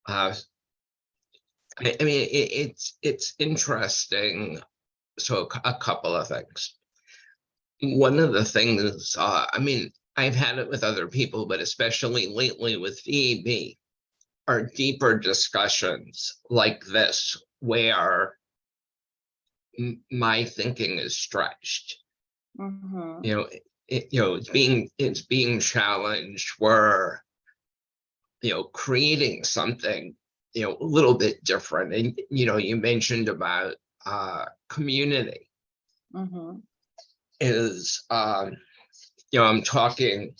Uh, I mean, it's interesting. So a couple of things. One of the things, I mean, I've had it with other people, but especially lately with VEB, are deeper discussions like this, where my thinking is stretched. Mm-hmm. You know, it's being challenged. Where creating something a little bit different. And you mentioned about community Mm-hmm. is I'm talking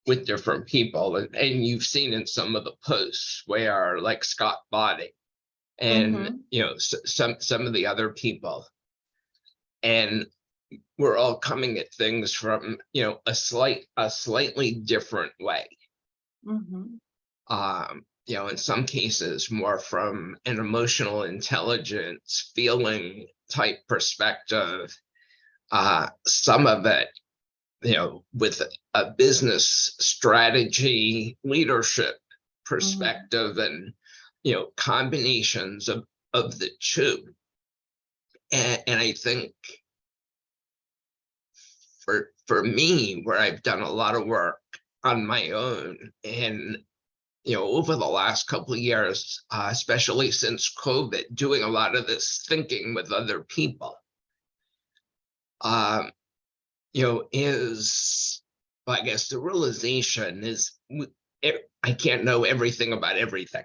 with different people, and you've seen in some of the posts where, like, Scott Body and Mm-hmm. some of the other people, and we're all coming at things from a slightly different way. Mm-hmm. In some cases more from an emotional intelligence feeling type perspective, some of it with a business strategy leadership Mm-hmm. perspective, and combinations of the two. And I think for me, where I've done a lot of work on my own, and over the last couple of years, especially since COVID, doing a lot of this thinking with other people, um, is, well, I guess the realization is I can't know everything about everything.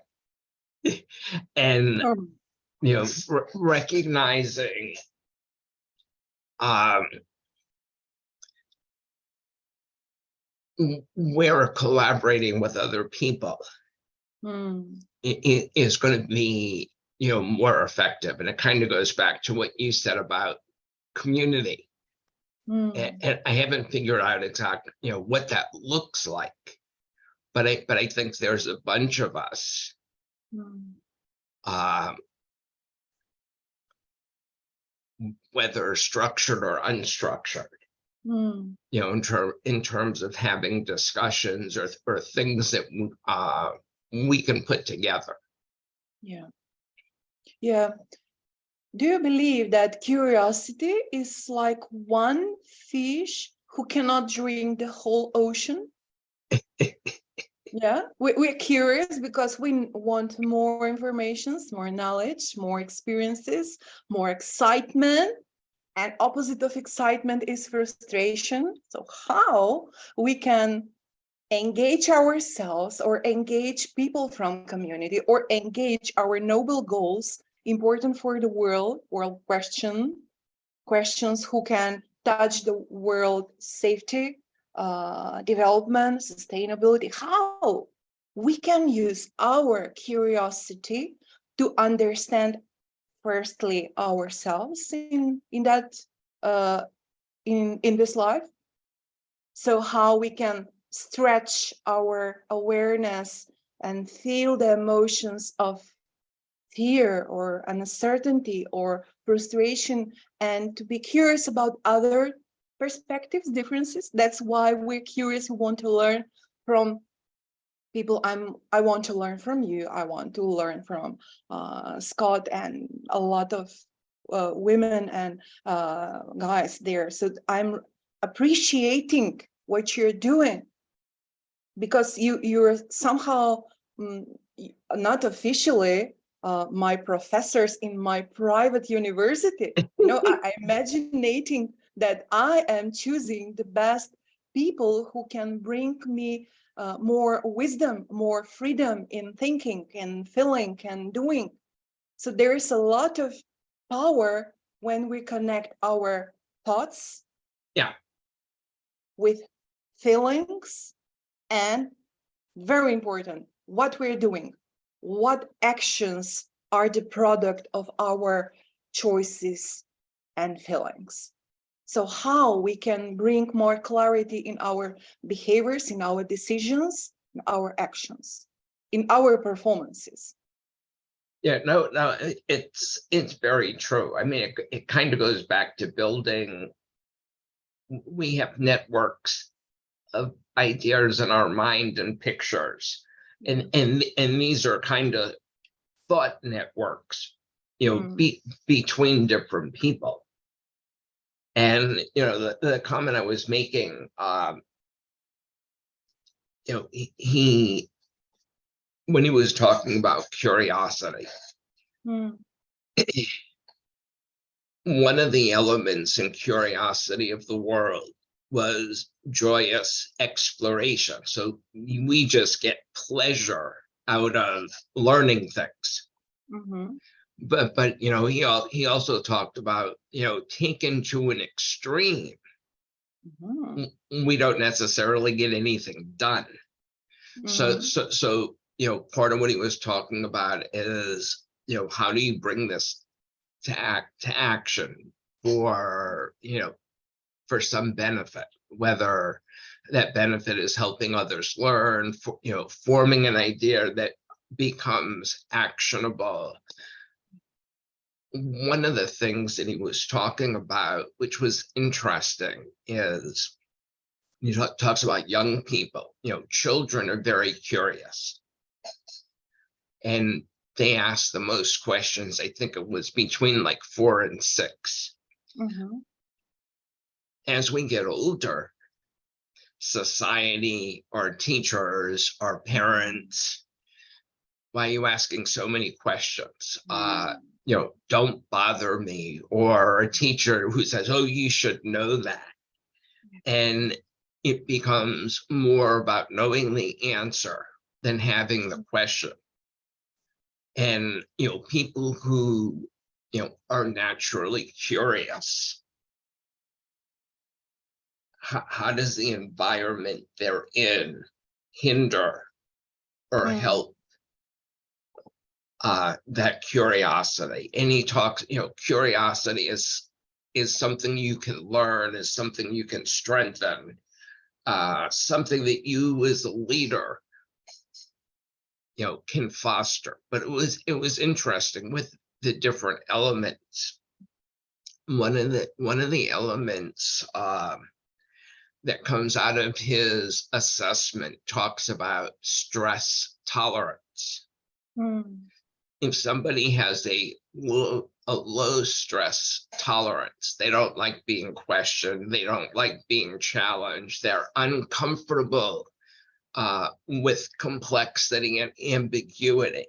And, Um, recognizing um, where collaborating with other people mm, is going to be, more effective. And it kind of goes back to what you said about community. mm, And I haven't figured out exactly, what that looks like. But I think there's a bunch of us, mm, um, whether structured or unstructured, mm. in terms of having discussions or things that we can put together. Yeah. Yeah. Do you believe that curiosity is like one fish who cannot drink the whole ocean? Yeah, we're curious because we want more information, more knowledge, more experiences, more excitement. And opposite of excitement is frustration. So how we can engage ourselves or engage people from community or engage our noble goals important for the world questions who can touch the world safety, development, sustainability, how we can use our curiosity to understand firstly ourselves in that in this life, so how we can stretch our awareness and feel the emotions of fear or uncertainty or frustration, and to be curious about other perspectives, differences. That's why we're curious. We want to learn from people. I want to learn from you. I want to learn from Scott and a lot of women and guys there. So I'm appreciating what you're doing, because you're somehow not officially my professors in my private university. I'm imagining that I am choosing the best people who can bring me more wisdom, more freedom in thinking and feeling and doing. So there is a lot of power when we connect our thoughts Yeah. with feelings, and very important, what we're doing, what actions are the product of our choices and feelings. So how we can bring more clarity in our behaviors, in our decisions, in our actions, in our performances. Yeah, no, it's very true. I mean, it kind of goes back to building. We have networks of ideas in our mind and pictures, And these are kind of thought networks, between different people. And the comment I was making, he when he was talking about curiosity, one of the elements in curiosity of the world was joyous exploration. So we just get pleasure out of learning things. But he also talked about, taken to an extreme, we don't necessarily get anything done. So part of what he was talking about is, how do you bring this to action for some benefit, whether that benefit is helping others learn, forming an idea that becomes actionable. One of the things that he was talking about, which was interesting, is he talks about young people. Children are very curious, and they ask the most questions. I think it was between like 4 and 6. As we get older, society, our teachers, our parents, why are you asking so many questions? Don't bother me. Or a teacher who says, oh, you should know that. And it becomes more about knowing the answer than having the question. And, people who, are naturally curious, how does the environment they're in hinder or help that curiosity? And he talks, curiosity is something you can learn, is something you can strengthen, something that you as a leader, can foster. But it was interesting with the different elements. One of the elements that comes out of his assessment talks about stress tolerance. If somebody has a low stress tolerance, they don't like being questioned, they don't like being challenged, they're uncomfortable with complexity and ambiguity.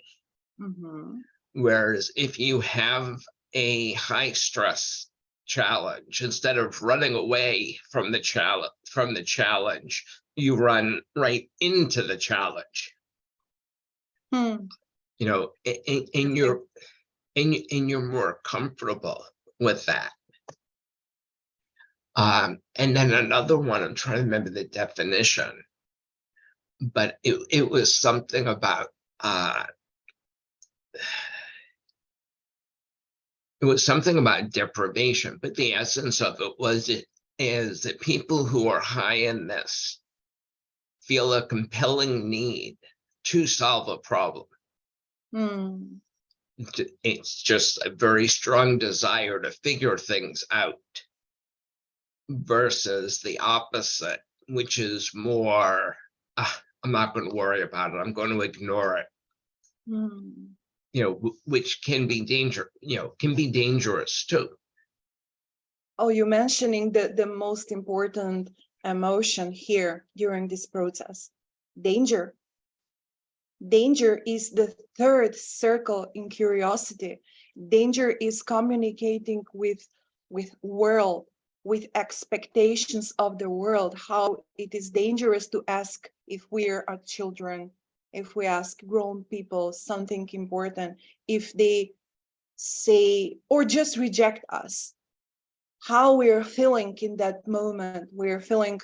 Whereas if you have a high stress challenge, instead of running away from the challenge, you run right into the challenge. And you're more comfortable with that. And then another one, I'm trying to remember the definition, but it was something about deprivation, but the essence of it is that people who are high in this feel a compelling need to solve a problem. It's just a very strong desire to figure things out, versus the opposite, which is more, I'm not going to worry about it, I'm going to ignore it. Which can be dangerous too. Oh, you're mentioning the most important emotion here during this process, danger. Danger is the third circle in curiosity. Danger is communicating with world, with expectations of the world, how it is dangerous to ask if we are children, if we ask grown people something important, if they say or just reject us, how we're feeling in that moment. We're feeling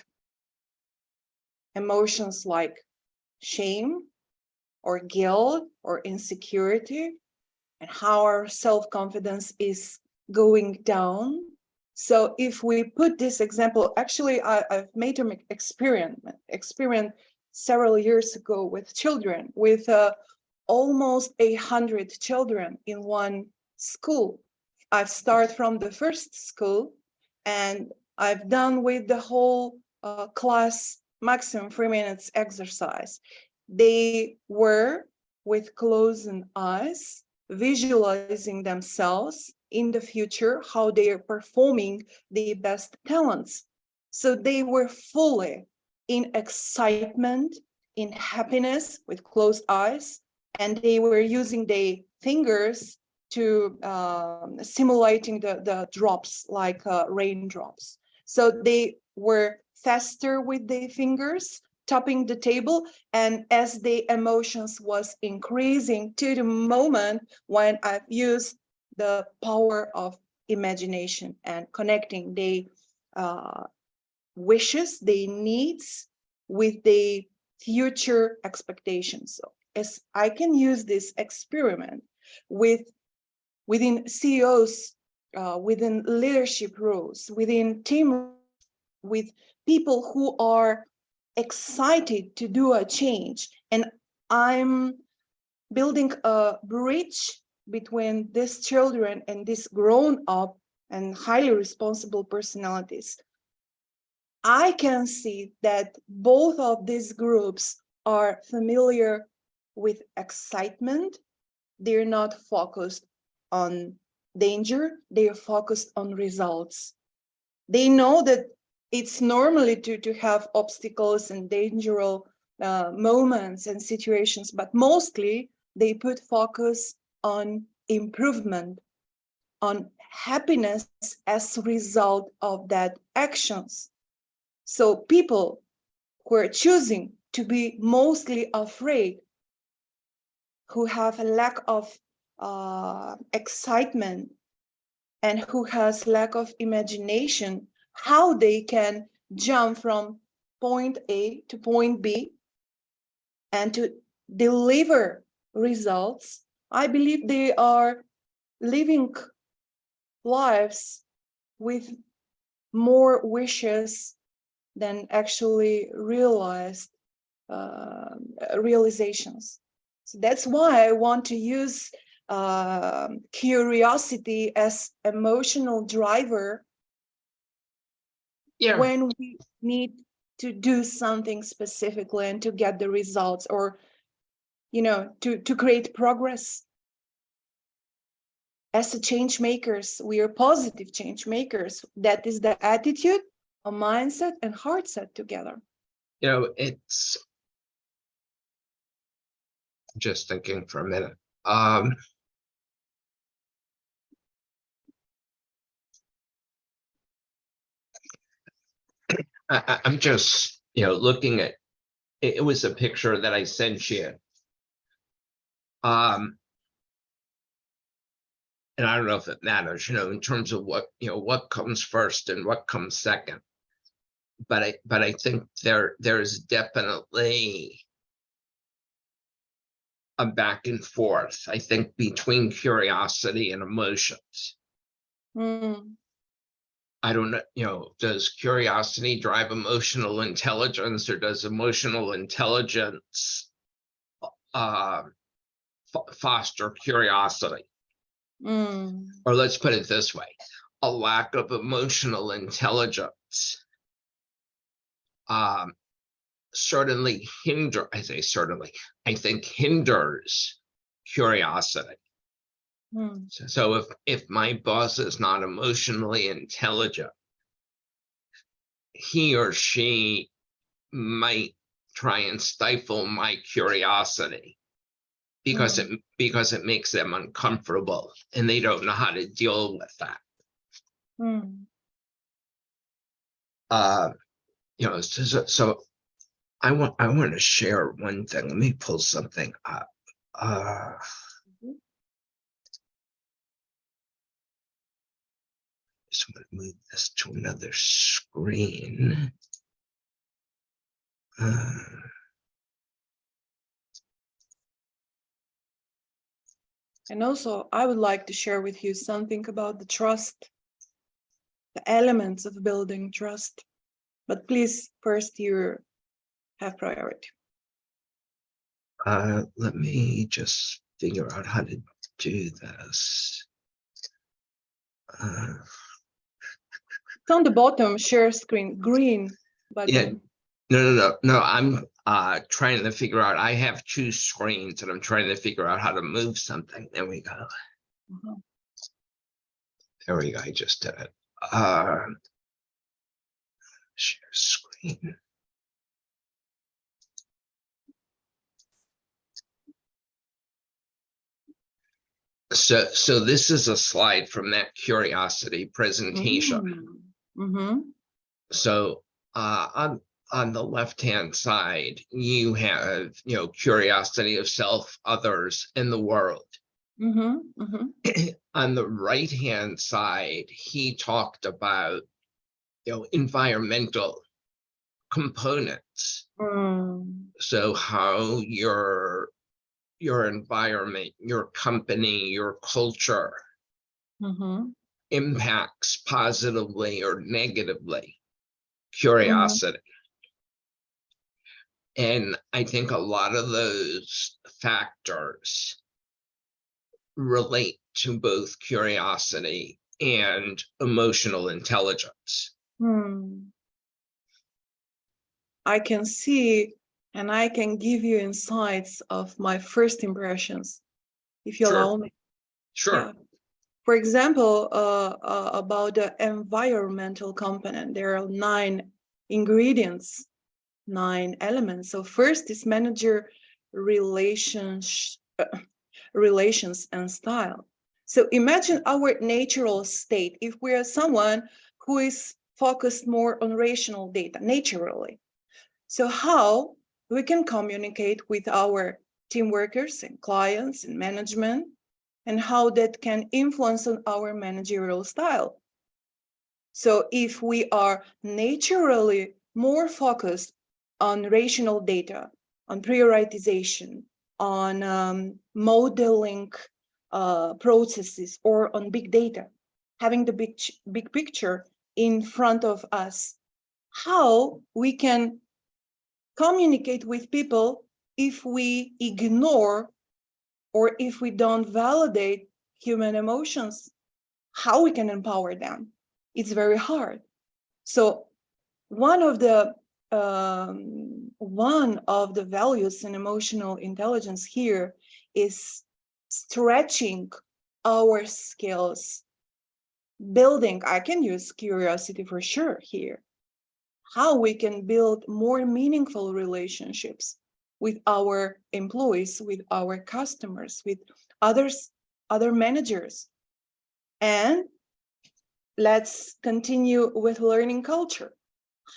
emotions like shame or guilt or insecurity, and how our self-confidence is going down. So if we put this example, actually I've made an experiment several years ago with children, with almost 100 children in one school. I've started from the first school, and I've done with the whole class maximum 3 minutes exercise. They were with closed eyes, visualizing themselves in the future, how they are performing their best talents. So they were fully in excitement, in happiness with closed eyes, and they were using their fingers to simulating the drops like raindrops. So they were faster with their fingers, tapping the table, and as the emotions was increasing to the moment when I've used the power of imagination and connecting the wishes, the needs with the future expectations. So as I can use this experiment within CEOs, within leadership roles, within team, with people who are excited to do a change, and I'm building a bridge between these children and these grown up and highly responsible personalities. I can see that both of these groups are familiar with excitement. They're not focused on danger, they are focused on results. They know that it's normally to have obstacles and dangerous moments and situations, but mostly they put focus on improvement, on happiness as a result of that actions. So people who are choosing to be mostly afraid, who have a lack of excitement, and who has lack of imagination, how they can jump from point A to point B and to deliver results, I believe they are living lives with more wishes than actually realized realizations. So that's why I want to use curiosity as emotional driver Yeah, when we need to do something specifically and to get the results, or to create progress. As a change makers, we are positive change makers. That is the attitude, a mindset, and heart set together. it's just thinking for a minute. I'm just, looking at it was a picture that I sent you. And I don't know if it matters, in terms of what comes first and what comes second. But I think there's definitely a back and forth, I think, between curiosity and emotions. I don't know, does curiosity drive emotional intelligence, or does emotional intelligence foster curiosity? Or let's put it this way, a lack of emotional intelligence certainly I think hinders curiosity. So if my boss is not emotionally intelligent, he or she might try and stifle my curiosity because it makes them uncomfortable and they don't know how to deal with that. So I want to share one thing. Let me pull something up. Just want to move this to another screen. And also, I would like to share with you something about the trust, the elements of building trust. But please, first, you have priority. Let me just figure out how to do this. It's on the bottom, share screen, green button. Yeah. No. trying to figure out, I have two screens and I'm trying to figure out how to move something. There we go. There we go. I just did it. Share screen. So this is a slide from that curiosity presentation. So on the left-hand side, you have, curiosity of self, others, and the world. On the right-hand side, he talked about, environmental components. So how your environment, your company, your culture impacts positively or negatively curiosity. And I think a lot of those factors relate to both curiosity and emotional intelligence. I can see and I can give you insights of my first impressions, if you allow me. Sure. Yeah. For example, about the environmental component, there are 9 ingredients, 9 elements. So first is manager relations and style. So imagine our natural state. If we are someone who is focused more on rational data, naturally. So how we can communicate with our team workers and clients and management, and how that can influence on our managerial style. So if we are naturally more focused on rational data, on prioritization, on modeling processes, or on big data, having the big picture in front of us, how we can communicate with people if we ignore or if we don't validate human emotions, how we can empower them? It's very hard. So one of the values in emotional intelligence here is stretching our skills, building. I can use curiosity for sure here. How we can build more meaningful relationships with our employees, with our customers, with other managers. And let's continue with learning culture.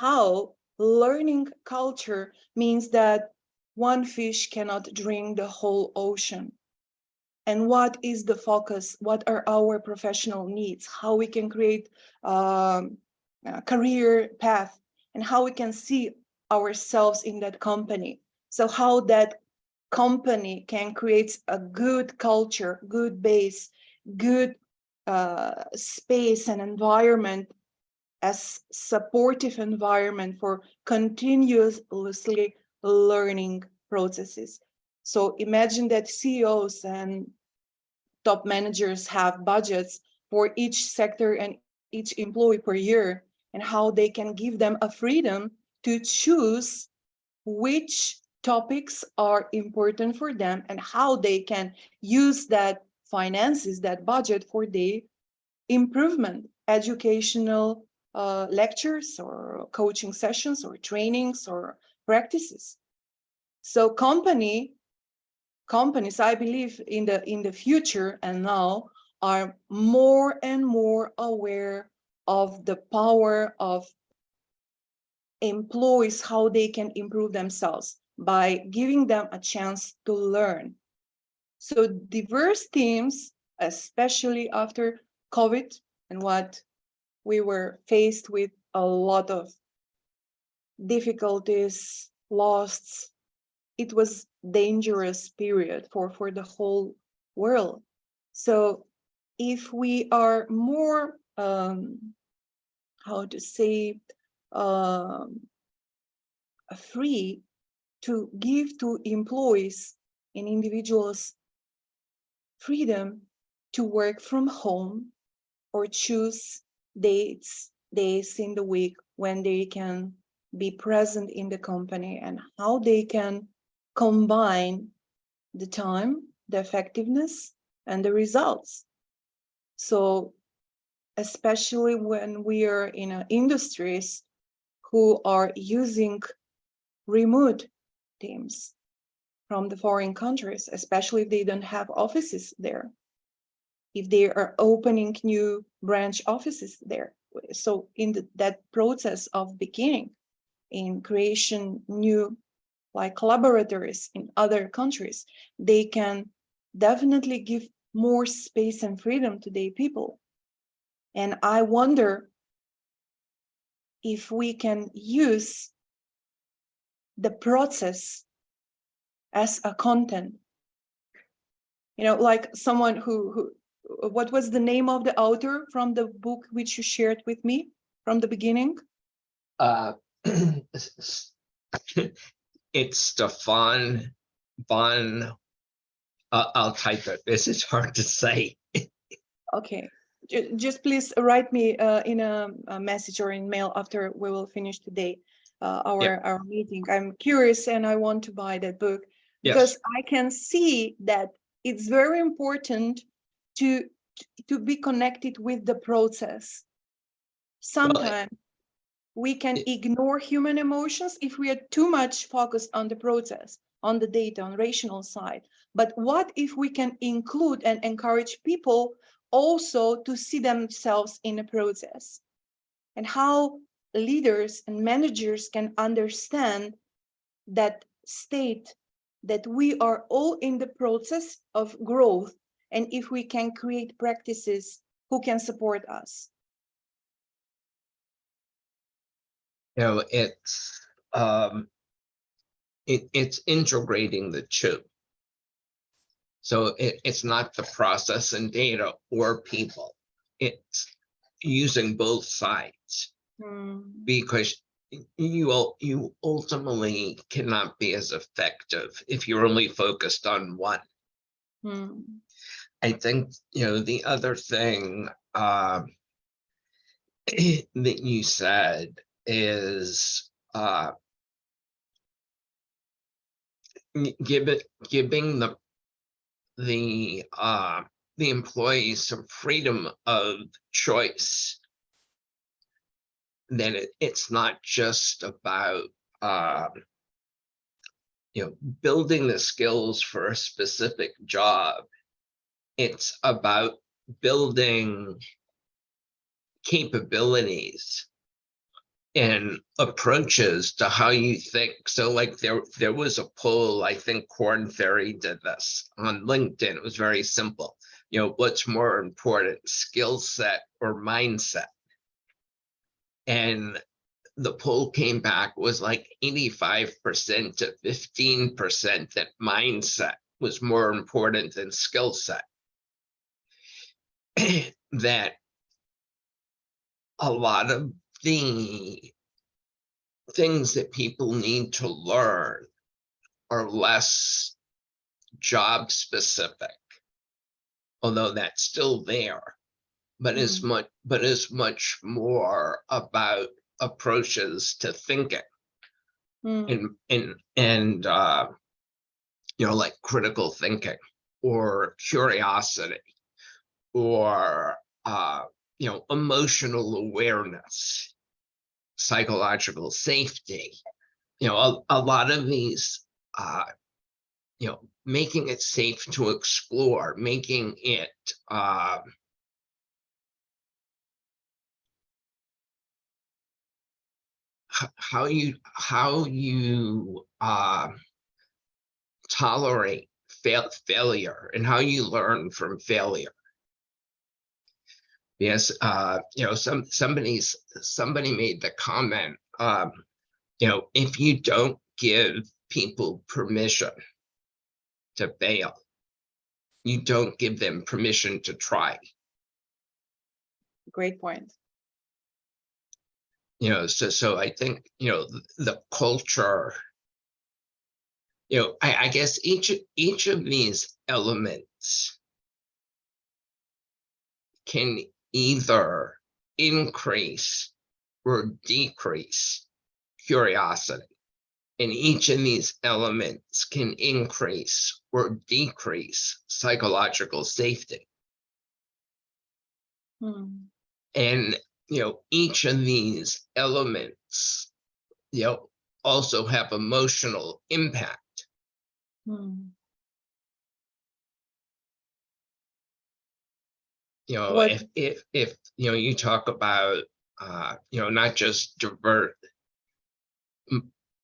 How learning culture means that one fish cannot drink the whole ocean. And what is the focus? What are our professional needs? How we can create a career path, and how we can see ourselves in that company. So how that company can create a good culture, good base, good space and environment, as supportive environment for continuously learning processes. So imagine that CEOs and top managers have budgets for each sector and each employee per year, and how they can give them a freedom to choose which topics are important for them and how they can use that finances, that budget, for the improvement, educational lectures or coaching sessions or trainings or practices. So companies, I believe, in the future and now, are more and more aware of the power of employees, how they can improve themselves by giving them a chance to learn. So diverse teams, especially after COVID and what we were faced with, a lot of difficulties, loss. It was dangerous period for the whole world. So if we are more, how to say, free to give to employees and individuals freedom to work from home or choose days in the week when they can be present in the company and how they can combine the time, the effectiveness, and the results. So especially when we are in industries who are using remote teams from the foreign countries, especially if they don't have offices there, if they are opening new branch offices there. So in that process of beginning in creation new like collaborators in other countries, they can definitely give more space and freedom to their people. And I wonder if we can use the process as a content. You know, like someone who what was the name of the author from the book which you shared with me from the beginning? It's Stefan von, I'll type it. This is hard to say. Okay, just please write me in a message or in mail after we will finish today our meeting. I'm curious and I want to buy that book because I can see that it's very important to be connected with the process. Sometimes we can ignore human emotions if we are too much focused on the process, on the data, on rational side. But what if we can include and encourage people also to see themselves in a process, and how leaders and managers can understand that state that we are all in the process of growth, and if we can create practices who can support us. You know, it's integrating the two. So it's not the process and data or people. It's using both sides, because you ultimately cannot be as effective if you're only focused on one. I think, you know, the other thing that you said is giving the employees some freedom of choice. Then it's not just about you know, building the skills for a specific job. It's about building capabilities and approaches to how you think. So like there was a poll, I think Korn Ferry did this on LinkedIn. It was very simple. You know, what's more important, skill set or mindset? And the poll came back was like 85% to 15% that mindset was more important than skill set. That a lot of the things that people need to learn are less job specific, although that's still there, but is much more about approaches to thinking and you know, like critical thinking or curiosity or you know, emotional awareness, psychological safety. You know, a lot of these you know, making it safe to explore, making it how you tolerate failure and how you learn from failure. Yes, you know, somebody made the comment, you know, if you don't give people permission to fail, you don't give them permission to try. Great point. You know, so I think, you know, the culture, you know, I guess each of these elements can either increase or decrease curiosity. And each of these elements can increase or decrease psychological safety. And, each of these elements, also have emotional impact. What- If you talk about, not just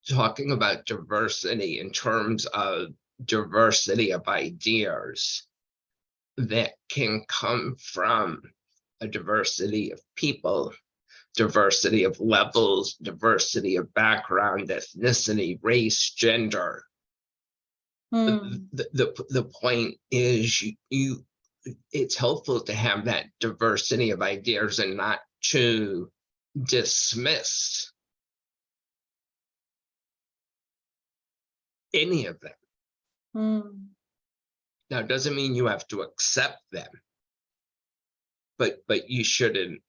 talking about diversity in terms of diversity of ideas that can come from a diversity of people, diversity of levels, diversity of background, ethnicity, race, gender. The point is it's helpful to have that diversity of ideas and not to dismiss any of them. Now, it doesn't mean you have to accept them, but you shouldn't,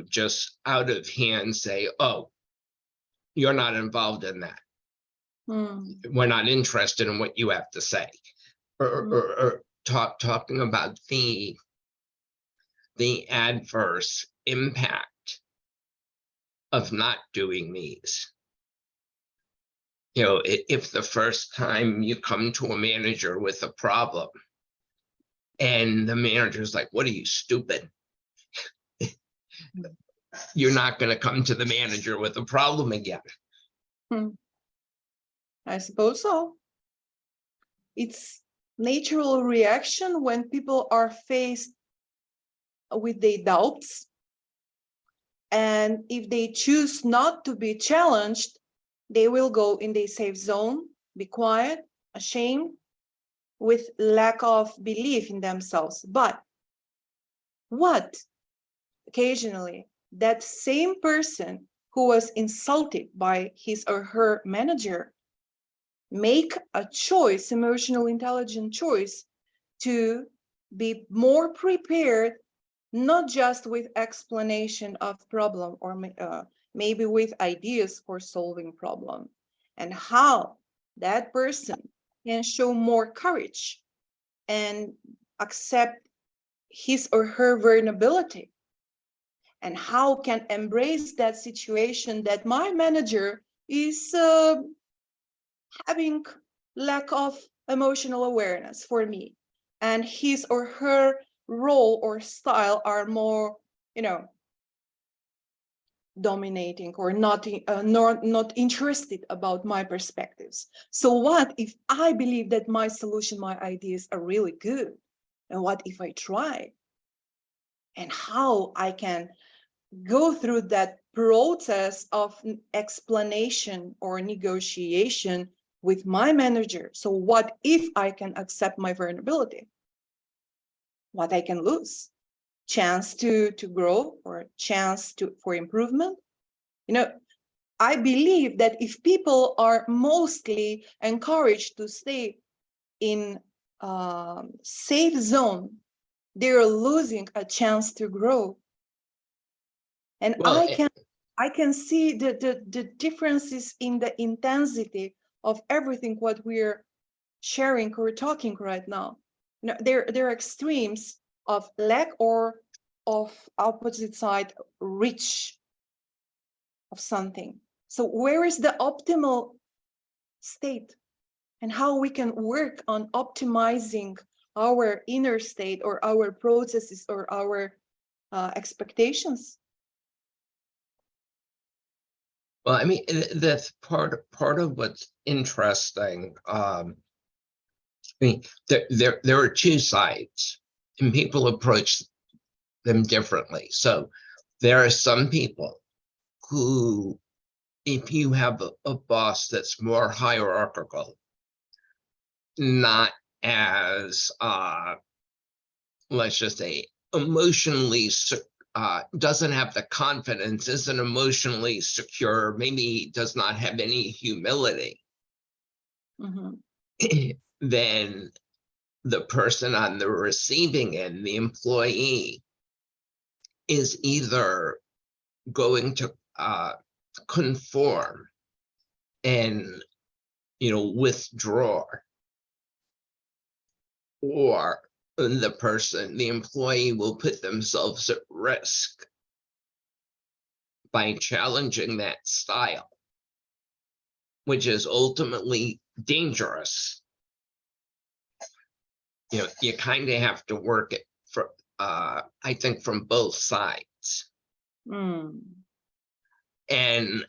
just out of hand say, oh, you're not involved in that. We're not interested in what you have to say. Or talking about the adverse impact of not doing these. If the first time you come to a manager with a problem and the manager's like, what are you, stupid? You're not going to come to the manager with a problem again. I suppose so. It's natural reaction when people are faced with their doubts. And if they choose not to be challenged, they will go in their safe zone, be quiet, ashamed, with lack of belief in themselves. But what occasionally that same person who was insulted by his or her manager make a choice, emotional intelligent choice, to be more prepared, not just with explanation of problem or maybe with ideas for solving problem, and how that person can show more courage and accept his or her vulnerability, and how can embrace that situation that my manager is having lack of emotional awareness for me, and his or her role or style are more, dominating or not interested about my perspectives. So what if I believe that my solution, my ideas are really good? And what if I try? And how I can go through that process of explanation or negotiation with my manager. So what if I can accept my vulnerability? What I can lose? Chance to grow, or chance for improvement? I believe that if people are mostly encouraged to stay in safe zone, they're losing a chance to grow. And Well, I can see the differences in the intensity of everything what we're sharing or talking right now. There are extremes of lack or of opposite side rich of something. So where is the optimal state, and how we can work on optimizing our inner state or our processes or our expectations? Well, I mean, that's part of what's interesting. I mean, there are two sides, and people approach them differently. So there are some people who, if you have a boss that's more hierarchical, not as let's just say emotionally doesn't have the confidence, isn't emotionally secure, maybe does not have any humility, then the person on the receiving end, the employee, is either going to conform and, withdraw, or the employee will put themselves at risk by challenging that style, which is ultimately dangerous. You kind of have to work it for, I think, from both sides. And,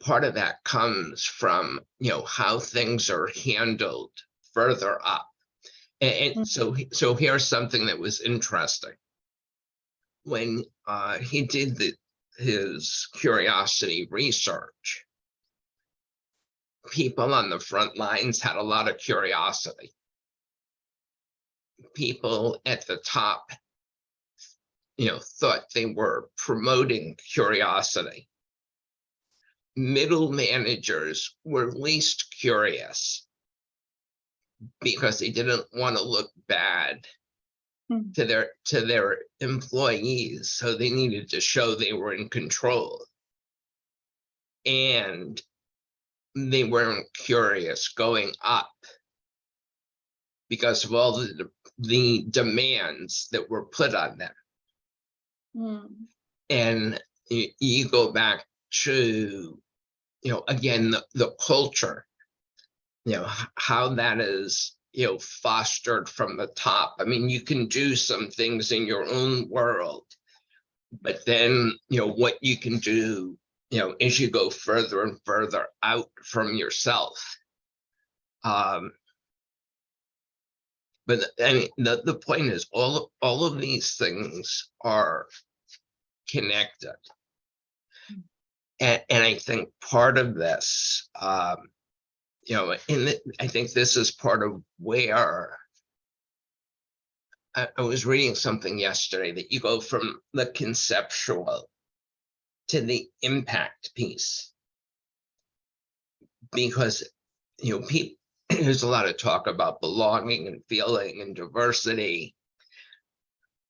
part of that comes from, how things are handled further up. And so here's something that was interesting. When he did his curiosity research, people on the front lines had a lot of curiosity. People at the top, thought they were promoting curiosity. Middle managers were least curious because they didn't want to look bad to their employees, so they needed to show they were in control. And they weren't curious going up because of all the demands that were put on them. And you go back to, again, the culture, how that is, fostered from the top. I mean, you can do some things in your own world, but then, what you can do, as you go further and further out from yourself. But I mean, the point is, all of these things are connected. And I think part of this, I think this is part of where I was reading something yesterday, that you go from the conceptual to the impact piece. Because, there's a lot of talk about belonging and feeling and diversity,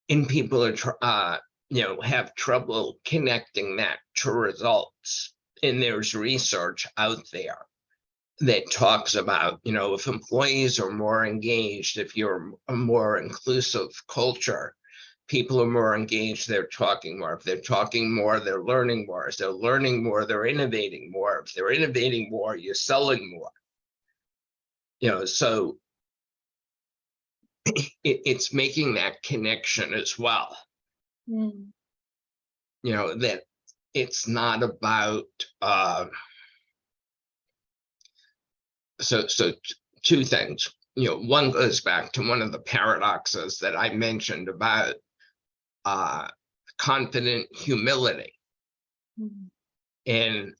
and people are have trouble connecting that to results. And there's research out there that talks about, if employees are more engaged, if you're a more inclusive culture, people are more engaged, they're talking more. If they're talking more, they're learning more. If they're learning more, they're innovating more. If they're innovating more, you're selling more. So it's making that connection as well. That it's not about, so two things. One goes back to one of the paradoxes that I mentioned about confident humility, and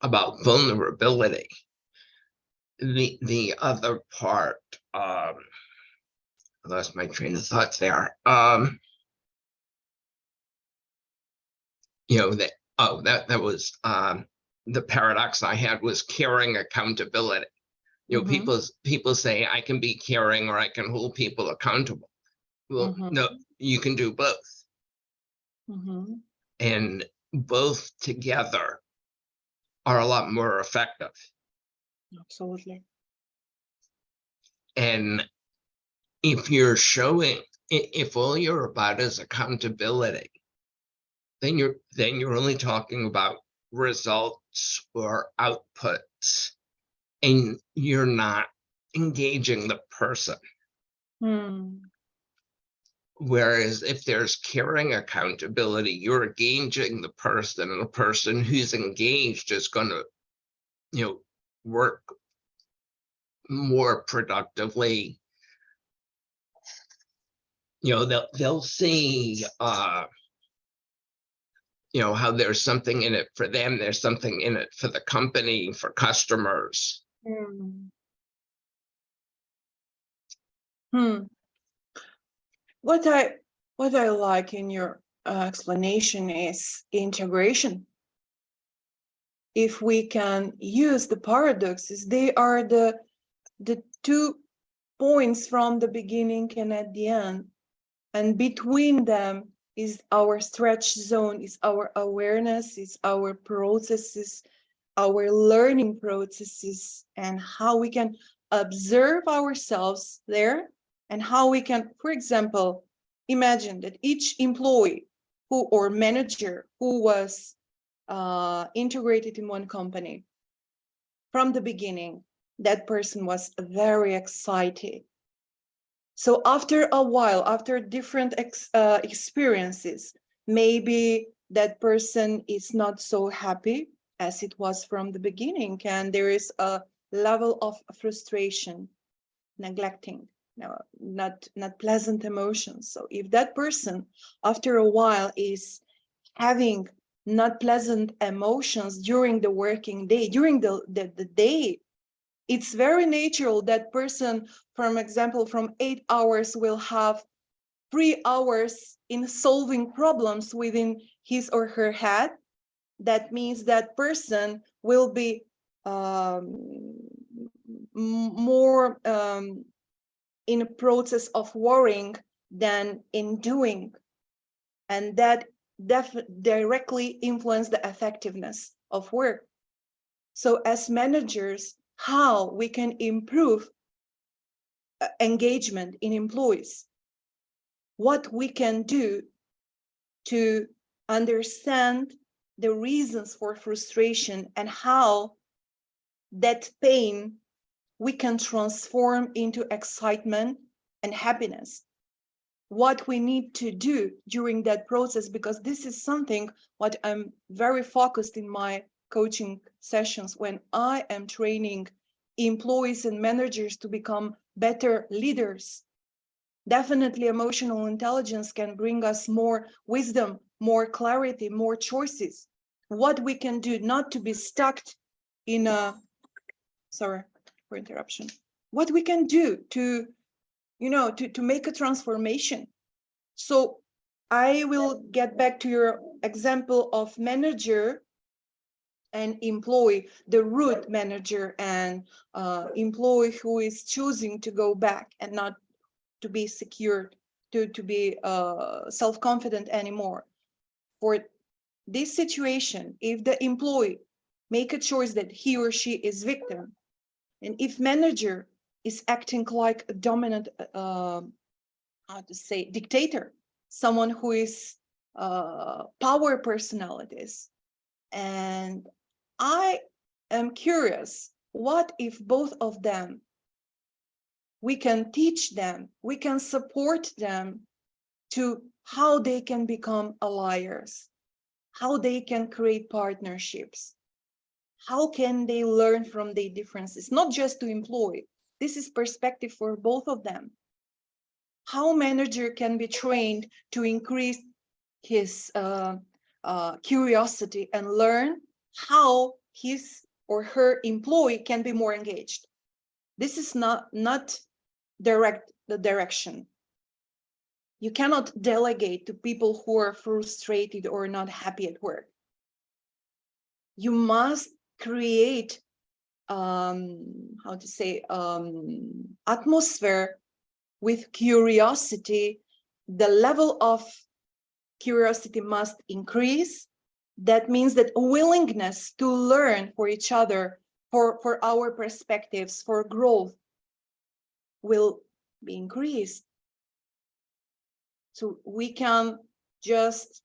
about vulnerability. The other part, I lost my train of thoughts there. That was the paradox I had, was caring accountability. People say I can be caring or I can hold people accountable. Well, no, you can do both. And both together are a lot more effective. Absolutely. And if all you're about is accountability, then you're only talking about results or outputs, and you're not engaging the person. Whereas if there's caring accountability, you're engaging the person, and the person who's engaged is going to, work more productively. They'll see, how there's something in it for them, there's something in it for the company, for customers. What I like in your explanation is integration. If we can use the paradoxes, they are the 2 points from the beginning and at the end, and between them is our stretch zone, is our awareness, is our processes, our learning processes, and how we can observe ourselves there, and how we can, for example, imagine that each employee who or manager who was integrated in one company from the beginning, that person was very excited. So after a while, after different experiences, maybe that person is not so happy as it was from the beginning, and there is a level of frustration, neglecting, not pleasant emotions. So if that person after a while is having not pleasant emotions during the working day, during the day, it's very natural that person, for example, from 8 hours will have 3 hours in solving problems within his or her head. That means that person will be more in a process of worrying than in doing. And that directly influence the effectiveness of work. So as managers, how we can improve engagement in employees, what we can do to understand the reasons for frustration, and how that pain we can transform into excitement and happiness. What we need to do during that process, because this is something what I'm very focused in my coaching sessions when I am training employees and managers to become better leaders. Definitely emotional intelligence can bring us more wisdom, more clarity, more choices. What we can do not to be stuck in a, sorry for interruption, what we can do to, to make a transformation. So I will get back to your example of manager and employee, the root manager and employee who is choosing to go back and not to be secure, to be self-confident anymore. For this situation, if the employee make a choice that he or she is victim, and if manager is acting like a dominant, how to say, dictator, someone who is power personalities, and I am curious, what if both of them, we can teach them, we can support them to how they can become allies, how they can create partnerships, how can they learn from their differences, not just to employ. This is perspective for both of them. How manager can be trained to increase his curiosity and learn how his or her employee can be more engaged. This is not direct the direction. You cannot delegate to people who are frustrated or not happy at work. You must create how to say atmosphere with curiosity. The level of curiosity must increase. That means that willingness to learn for each other, for our perspectives, for growth will be increased. So we can just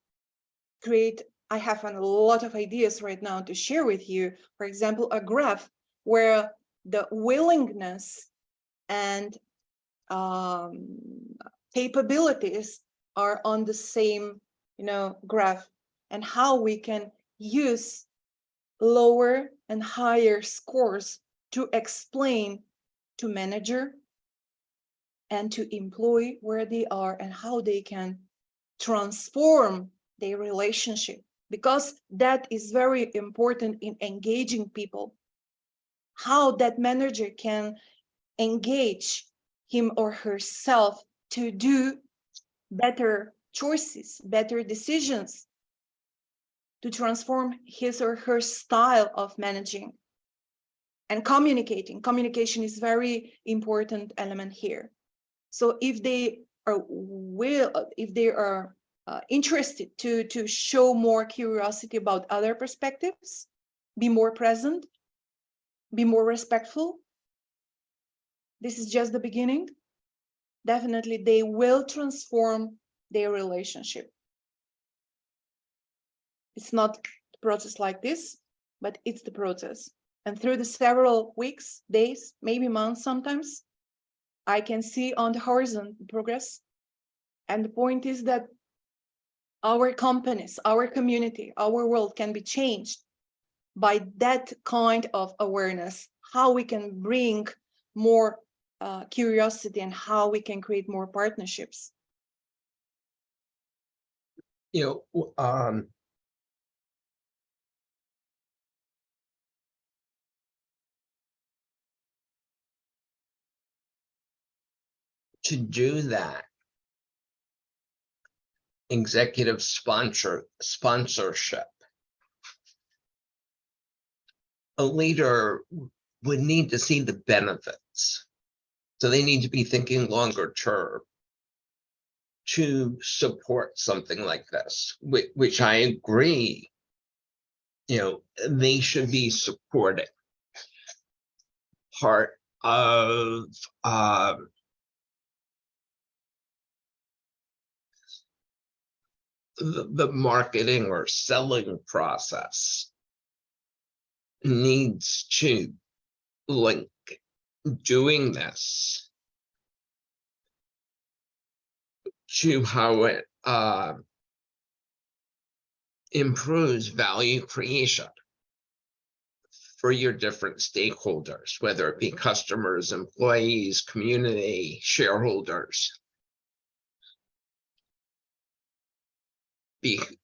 create, I have a lot of ideas right now to share with you. For example, a graph where the willingness and capabilities are on the same, graph, and how we can use lower and higher scores to explain to manager and to employee where they are and how they can transform their relationship, because that is very important in engaging people. How that manager can engage him or herself to do better choices, better decisions, to transform his or her style of managing and communicating. Communication is very important element here. So if they are interested to show more curiosity about other perspectives, be more present, be more respectful. This is just the beginning. Definitely, they will transform their relationship. It's not the process like this, but it's the process. And through the several weeks, days, maybe months sometimes, I can see on the horizon progress. And the point is that our companies, our community, our world can be changed by that kind of awareness, how we can bring more curiosity and how we can create more partnerships. You know, to do that, executive sponsorship, a leader would need to see the benefits. So they need to be thinking longer term to support something like this, which I agree, you know, they should be supporting. Part of the marketing or selling process needs to link doing this to how it improves value creation for your different stakeholders, whether it be customers, employees, community, shareholders.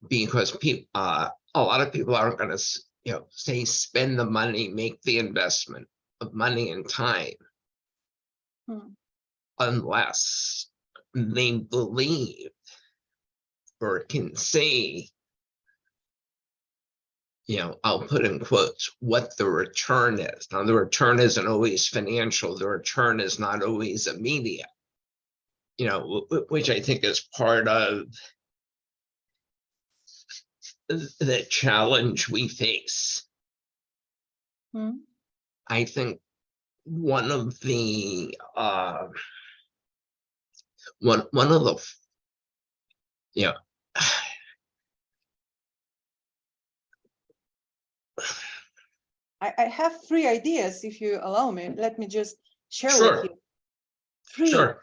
Because people, a lot of people aren't going to, you know, say spend the money, make the investment of money and time, unless they believe or can see, you know, I'll put in quotes, what the return is. Now, the return isn't always financial. The return is not always immediate, you know, which I think is part of the challenge we face. I think one of the you know, I have 3 ideas, if you allow me. Let me just share sure. with you.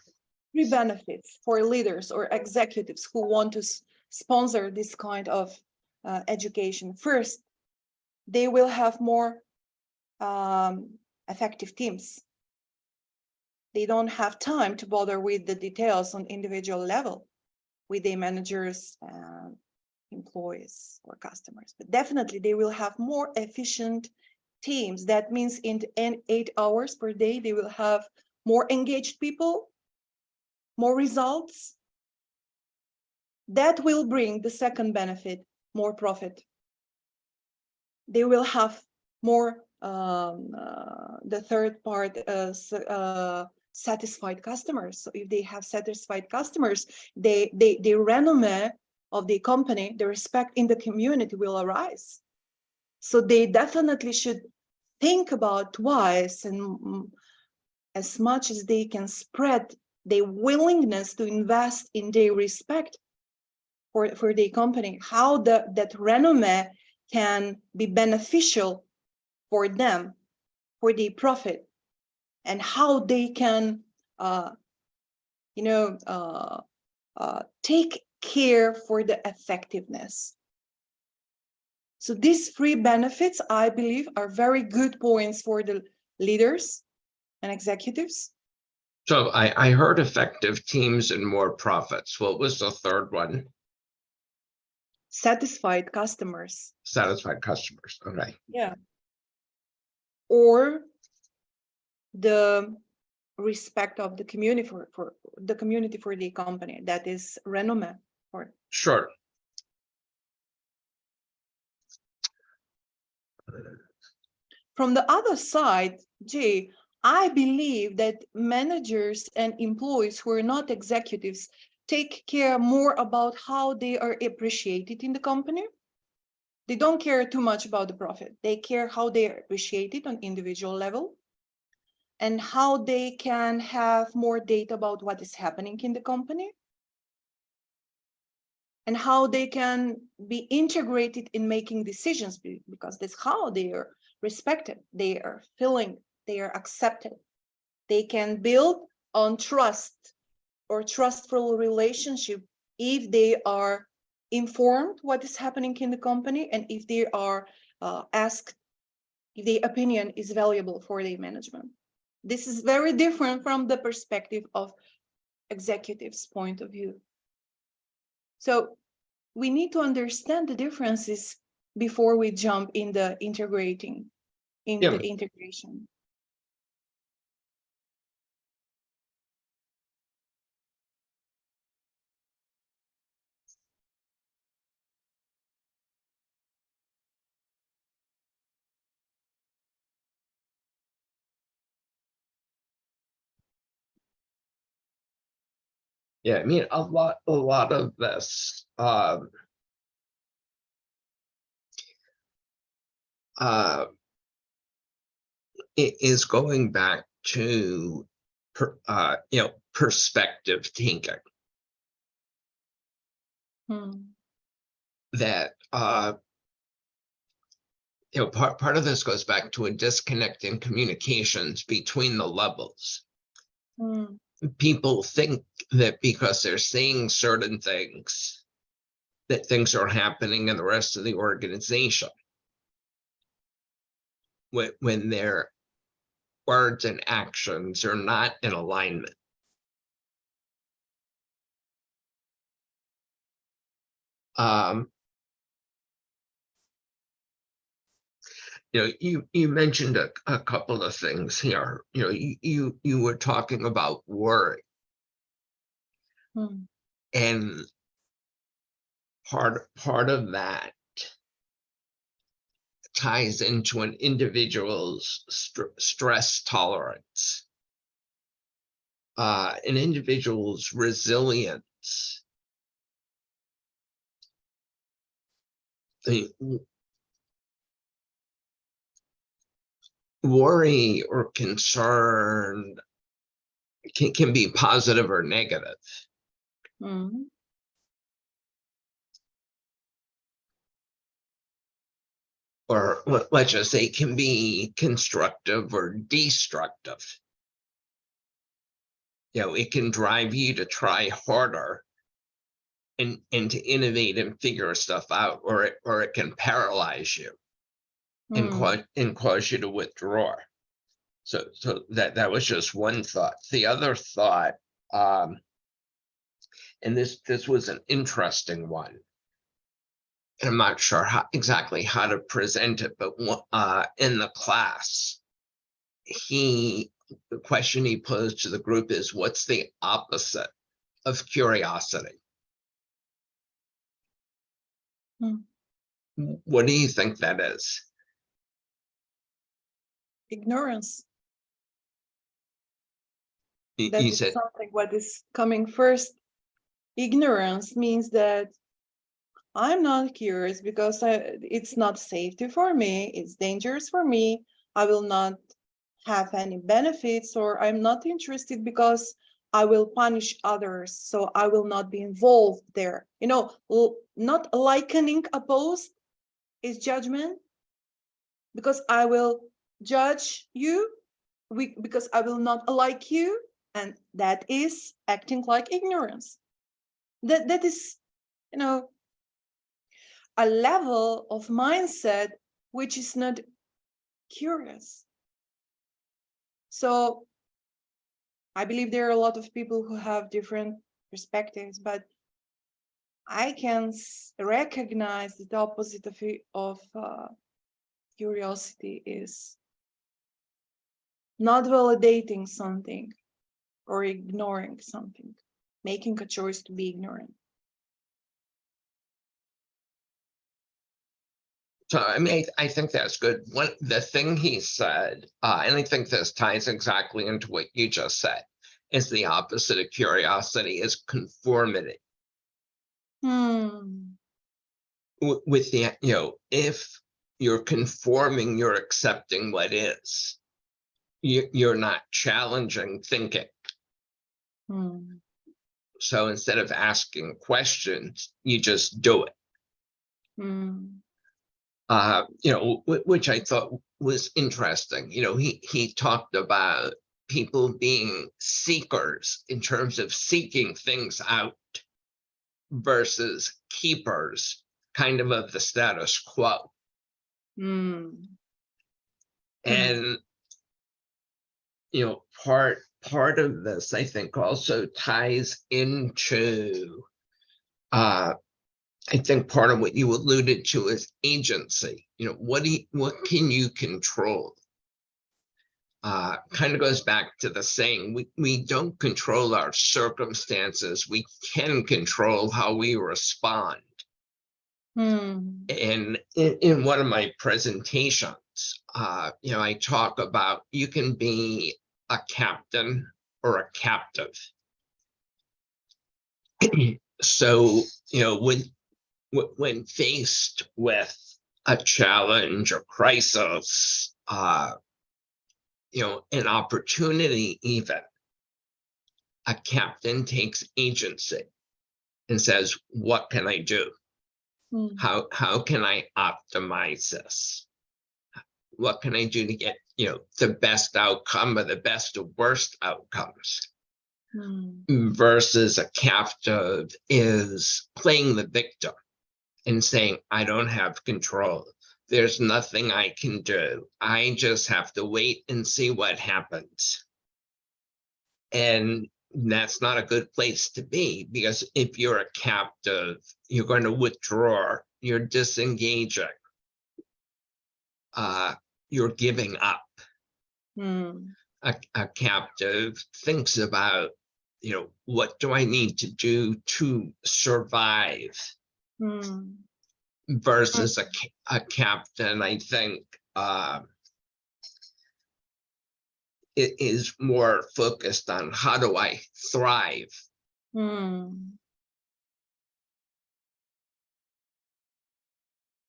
Three benefits for leaders or executives who want to sponsor this kind of education. First, they will have more effective teams. They don't have time to bother with the details on individual level with their managers, employees, or customers. But definitely, they will have more efficient teams. That means in 8 hours per day, they will have more engaged people, more results. That will bring the second benefit, more profit. They will have more, the third part, satisfied customers. So if they have satisfied customers, the renown of the company, the respect in the community will arise. So they definitely should think about twice, and as much as they can spread their willingness to invest in their respect for the company, how that renown can be beneficial for them, for the profit, and how they can, take care for the effectiveness. So these 3 benefits, I believe, are very good points for the leaders and executives. So I heard effective teams and more profits. What was the third one? Satisfied customers. Satisfied customers. Okay. Yeah. Or the respect of the community for the community, for the company. That is renown. Sure. From the other side, Jay, I believe that managers and employees who are not executives take care more about how they are appreciated in the company. They don't care too much about the profit. They care how they are appreciated on individual level and how they can have more data about what is happening in the company and how they can be integrated in making decisions, because that's how they are respected, they are feeling, they are accepted. They can build on trust or trustful relationship if they are informed what is happening in the company and if they are asked if their opinion is valuable for their management. This is very different from the perspective of executives' point of view. So we need to understand the differences before we jump in the integration. Yeah, I mean, a lot of this it is going back to perspective taking. That part of this goes back to a disconnect in communications between the levels. People think that because they're saying certain things, that things are happening in the rest of the organization, when their words and actions are not in alignment. You mentioned a couple of things here. You were talking about worry. And part of that ties into an individual's stress tolerance, an individual's resilience. The worry or concern can be positive or negative. Or let's just say can be constructive or destructive. It can drive you to try harder and to innovate and figure stuff out, or it can paralyze you and cause you to withdraw. So that was just one thought. The other thought, and this was an interesting one, and I'm not sure exactly how to present it, but in the class, the question he posed to the group is, what's the opposite of curiosity? What do you think that is? Ignorance. That is something what is coming first. Ignorance means that I'm not curious because it's not safety for me, it's dangerous for me, I will not have any benefits, or I'm not interested because I will punish others, so I will not be involved there. Not likening opposed is judgment, because I will judge you, because I will not like you, and that is acting like ignorance. That is, a level of mindset which is not curious. So I believe there are a lot of people who have different perspectives, but I can recognize that the opposite of curiosity is not validating something or ignoring something, making a choice to be ignorant. So, I mean, I think that's good. The thing he said, and I think this ties exactly into what you just said, as the opposite of curiosity is conformity. With the, if you're conforming, you're accepting what is. You're not challenging thinking. So instead of asking questions, you just do it. Which I thought was interesting. He talked about people being seekers in terms of seeking things out versus keepers, kind of the status quo. And part of this, I think, also ties into I think part of what you alluded to is agency. What can you control? Kind of goes back to the saying, we don't control our circumstances. We can control how we respond. And in one of my presentations, I talk about you can be a captain or a captive. So, when faced with a challenge or crisis, an opportunity even, a captain takes agency and says, what can I do? How can I optimize this? What can I do to get, the best outcome or the best or worst outcomes? Versus a captive is playing the victim and saying, I don't have control. There's nothing I can do. I just have to wait and see what happens. And that's not a good place to be, because if you're a captive, you're going to withdraw, you're disengaging, you're giving up. A captive thinks about, what do I need to do to survive? Versus a captain, I think, it is more focused on how do I thrive.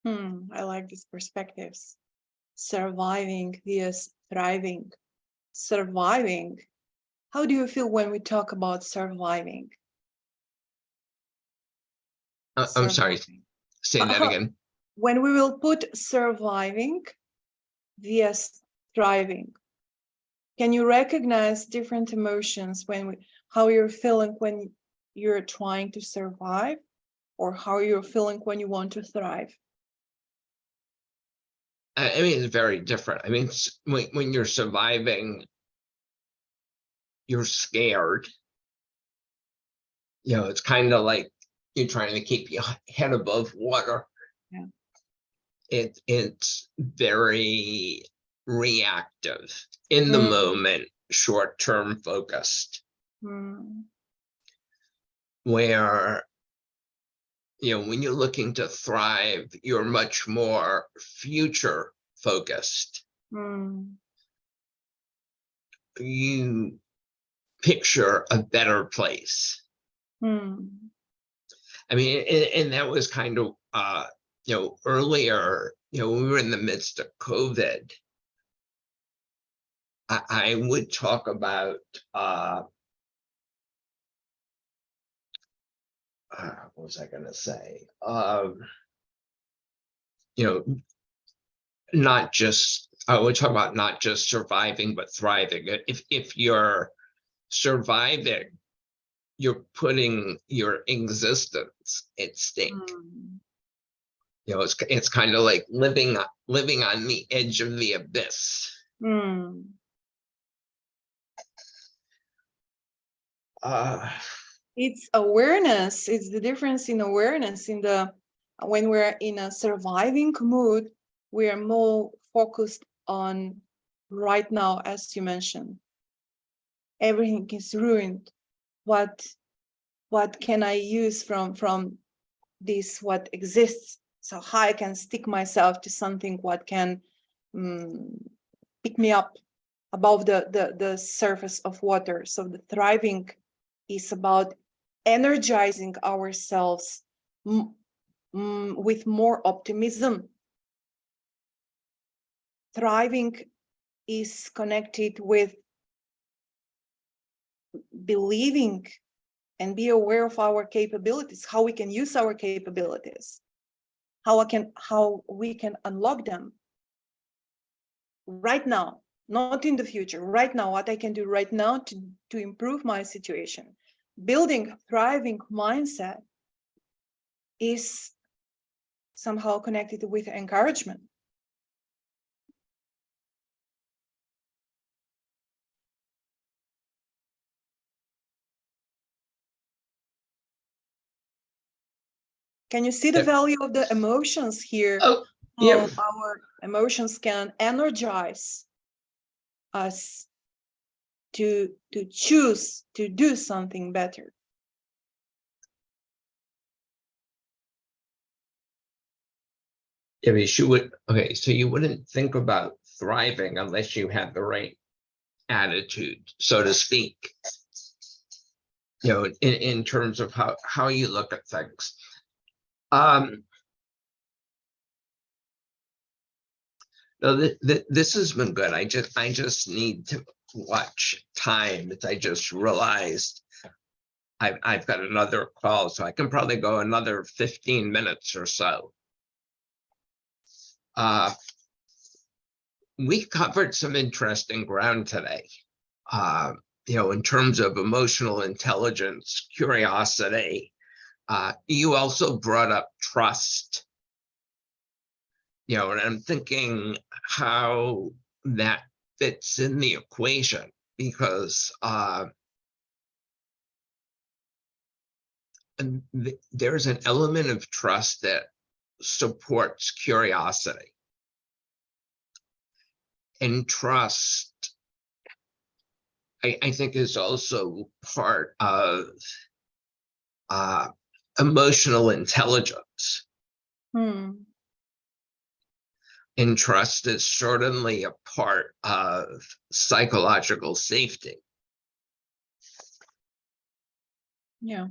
I like these perspectives. Surviving vs thriving. Surviving. How do you feel when we talk about surviving? I'm sorry, say that again. When we will put surviving vs thriving, can you recognize different emotions how you're feeling when you're trying to survive, or how you're feeling when you want to thrive? I mean, it's very different. I mean, when you're surviving, you're scared. It's kind of like you're trying to keep your head above water. It's very reactive, in the moment, short-term focused. Where, when you're looking to thrive, you're much more future focused. You picture a better place. I mean, and that was kind of, earlier, we were in the midst of COVID. I would talk about, what was I going to say? I would talk about not just surviving, but thriving. If you're surviving, you're putting your existence at stake. It's kind of like living on the edge of the abyss. It's awareness. It's the difference in awareness. When we're in a surviving mood, we are more focused on right now, as you mentioned. Everything is ruined. What can I use from this, what exists? So how I can stick myself to something what can pick me up. above the surface of water. So the thriving is about energizing ourselves with more optimism. Thriving is connected with believing and be aware of our capabilities, how we can use our capabilities, how we can unlock them right now, not in the future, right now, what I can do right now to improve my situation. Building a thriving mindset is somehow connected with encouragement. Can you see the value of the emotions here? Oh, yeah. Our emotions can energize us to choose to do something better. I mean, she would. Okay, so you wouldn't think about thriving unless you had the right attitude, so to speak. You know, in terms of how you look at things. No, this has been good. I just need to watch time. I just realized I've got another call, so I can probably go another 15 minutes or so. We covered some interesting ground today. You know, in terms of emotional intelligence, curiosity. You also brought up trust. You know, and I'm thinking how that fits in the equation, because there's an element of trust that supports curiosity. And trust, I think, is also part of emotional intelligence. And trust is certainly a part of psychological safety. Yeah.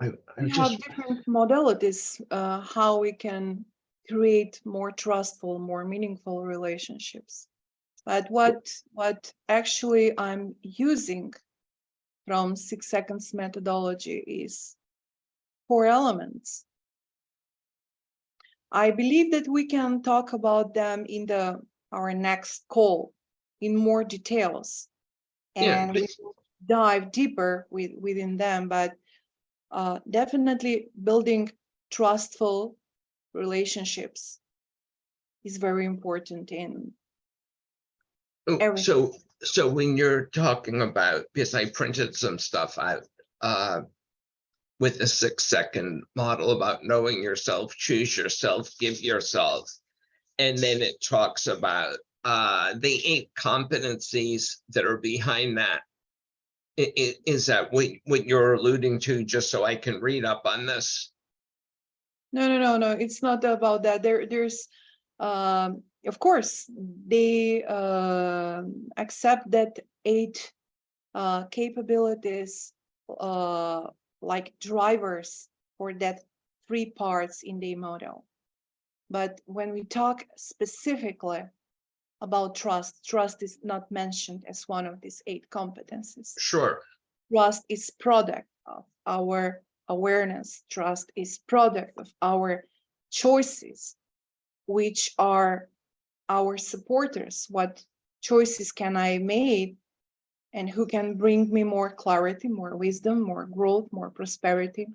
I We just have different modalities how we can create more trustful, more meaningful relationships. But what actually I'm using from 6 seconds methodology is 4 elements. I believe that we can talk about them in our next call in more details, and we will dive deeper within them. But definitely building trustful relationships is very important in everything. So when you're talking about, because I printed some stuff out with the 6 second model about knowing yourself, choose yourself, give yourself, and then it talks about the 8 competencies that are behind that. Is that what you're alluding to, just so I can read up on this? No. It's not about that. There's, of course, they accept that 8 capabilities, like drivers for that 3 parts in the model. But when we talk specifically about trust is not mentioned as one of these 8 competencies. Sure. Trust is product of our awareness. Trust is product of our choices, which are our supporters. What choices can I make, and who can bring me more clarity, more wisdom, more growth, more prosperity,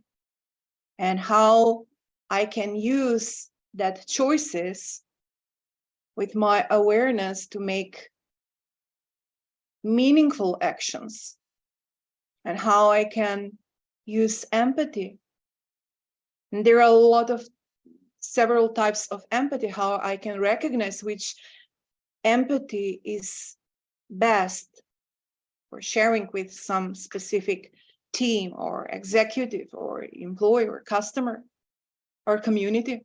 and how I can use that choices with my awareness to make meaningful actions, and how I can use empathy. And there are several types of empathy, how I can recognize which empathy is best for sharing with some specific team or executive or employee or customer or community.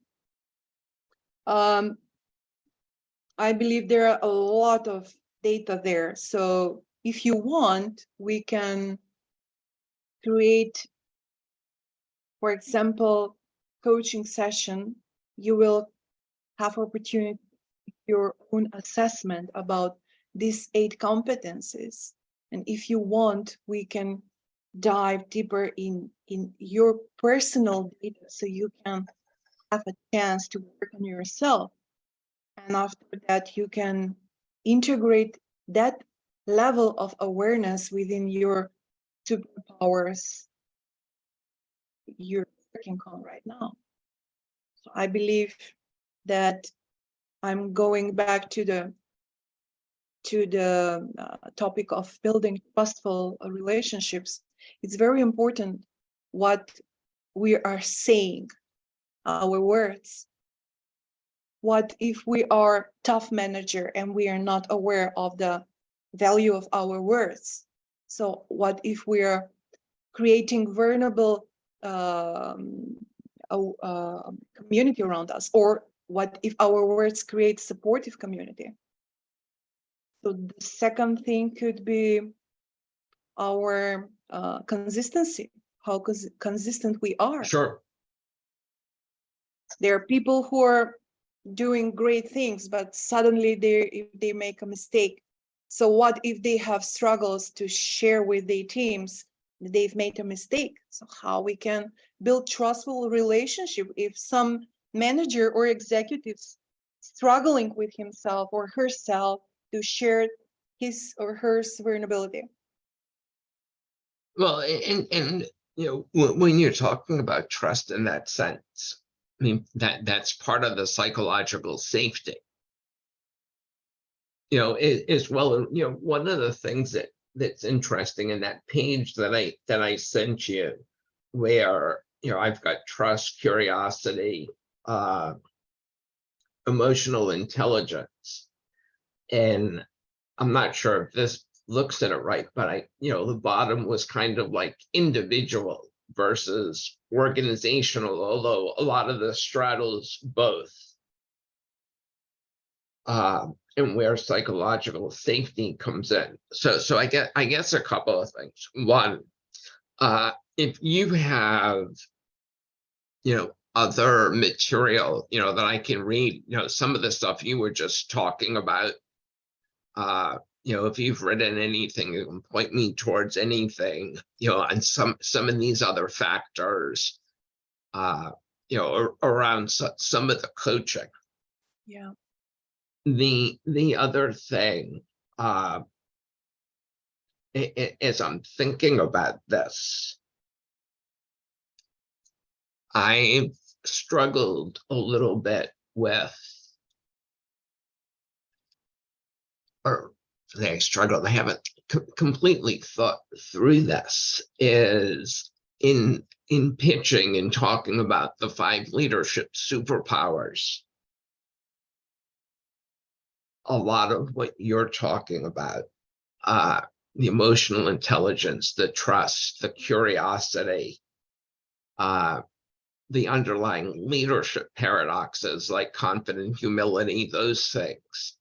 I believe there are a lot of data there. So if you want, we can create, for example, coaching session. You will have opportunity your own assessment about these 8 competencies. And if you want, we can dive deeper in your personal data so you can have a chance to work on yourself. And after that, you can integrate that level of awareness within your superpowers you're working on right now. So I believe that I'm going back to the topic of building trustful relationships. It's very important what we are saying, our words. What if we are tough manager and we are not aware of the value of our words? So what if we are creating vulnerable community around us? Or what if our words create supportive community? So the second thing could be our consistency, how consistent we are. Sure. There are people who are doing great things, but suddenly they make a mistake. So what if they have struggles to share with their teams that they've made a mistake? So how we can build trustful relationship if some manager or executives struggling with himself or herself to share his or her vulnerability? Well, and when you're talking about trust in that sense, I mean, that's part of the psychological safety. As well, one of the things that's interesting in that page that I sent you, where I've got trust, curiosity, emotional intelligence, and I'm not sure if this looks at it right, but the bottom was kind of like individual versus organizational, although a lot of this straddles both. And where psychological safety comes in. So I guess a couple of things. One, if you have, other material, that I can read, some of the stuff you were just talking about, if you've written anything, you can point me towards anything, and some of these other factors, around some of the coaching. Yeah. The other thing, as I'm thinking about this, I've struggled a little bit with, or I haven't completely thought through this, is in pitching and talking about the 5 leadership superpowers. A lot of what you're talking about, the emotional intelligence, the trust, the curiosity, the underlying leadership paradoxes like confident humility, those things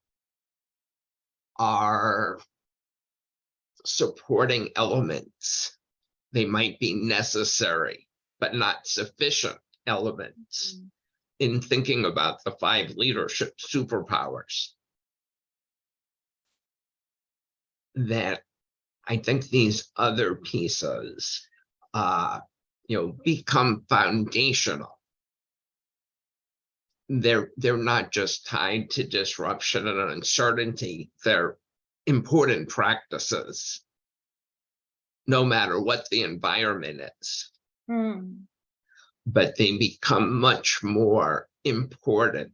are supporting elements. They might be necessary, but not sufficient elements in thinking about the 5 leadership superpowers. That I think these other pieces, become foundational. They're not just tied to disruption and uncertainty. They're important practices, no matter what the environment is. But they become much more important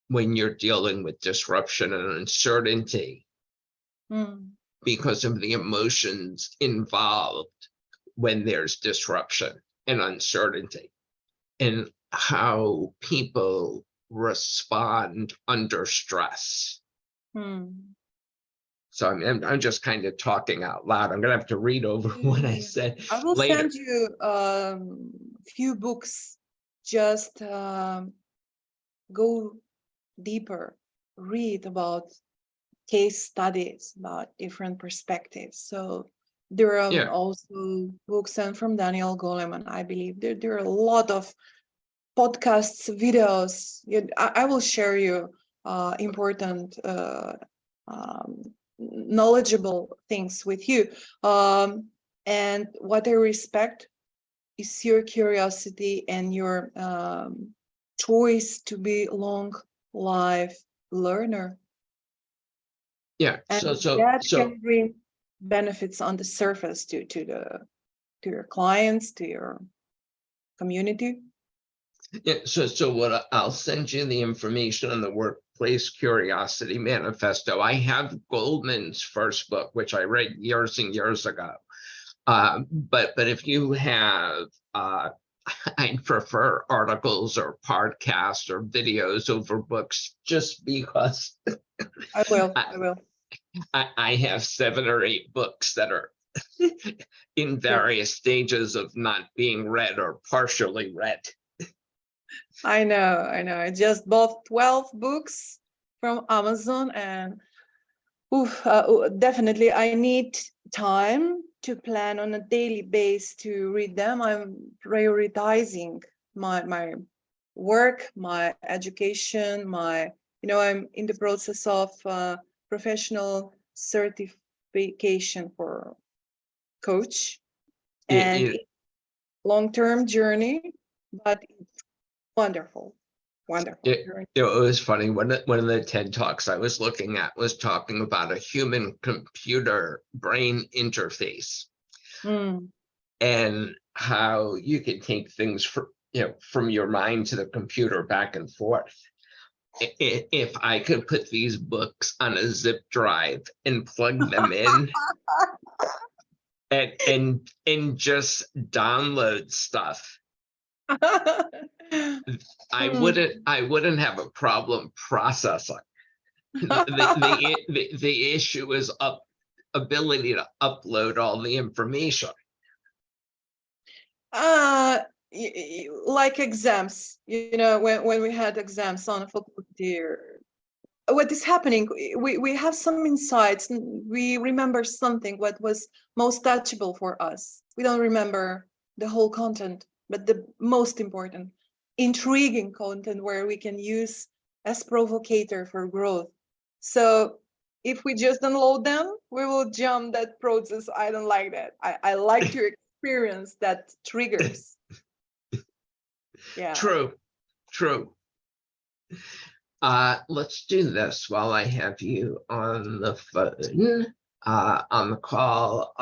when you're dealing with disruption and uncertainty. Because of the emotions involved when there's disruption and uncertainty, and how people respond under stress. So I'm just kind of talking out loud. I'm gonna have to read over what I said. I will later. send you a few books. Just go deeper read about case studies, about different perspectives. So there are Yeah. also books and from Daniel Goleman, I believe. There are a lot of podcasts, videos. I will share you important, knowledgeable things with you. And what I respect is your curiosity and your choice to be long life learner. Yeah. And So that can bring benefits on the surface to your clients, to your community. yeah, so what I'll send you the information on the Workplace Curiosity Manifesto. I have Goldman's first book, which I read years and years ago. But if you have, I prefer articles or podcasts or videos over books, just because I will. I have 7 or 8 books that are in various stages of not being read or partially read. I know. I just bought 12 books from Amazon, and definitely I need time to plan on a daily basis to read them. I'm prioritizing my work, my education, I'm in the process of professional certification for coach, and It, long-term journey, but it's wonderful it, journey. it was funny. One of the TED Talks I was looking at was talking about a human computer brain interface and how you can take things from your mind to the computer back and forth. If I could put these books on a zip drive and plug them in and just download stuff, I wouldn't have a problem processing. The issue is ability to upload all the information. Like exams, when we had exams on a faculty, what is happening, we have some insights, we remember something what was most touchable for us. We don't remember the whole content, but the most important, intriguing content where we can use as provocator for growth. So if we just download them, we will jump that process. I don't like that. I like to experience that triggers. Yeah. True. Let's do this while I have you on the phone, on the call.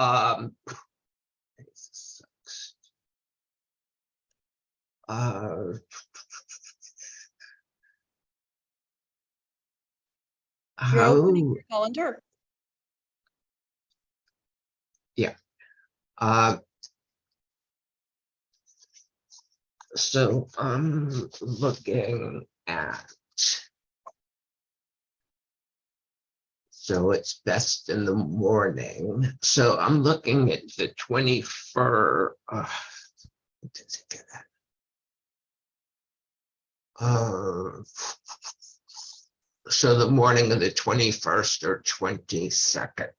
You're How? opening your calendar. Yeah. So I'm looking at. So it's best in the morning. So I'm looking at the 21st. So the morning of the 21st or 22nd.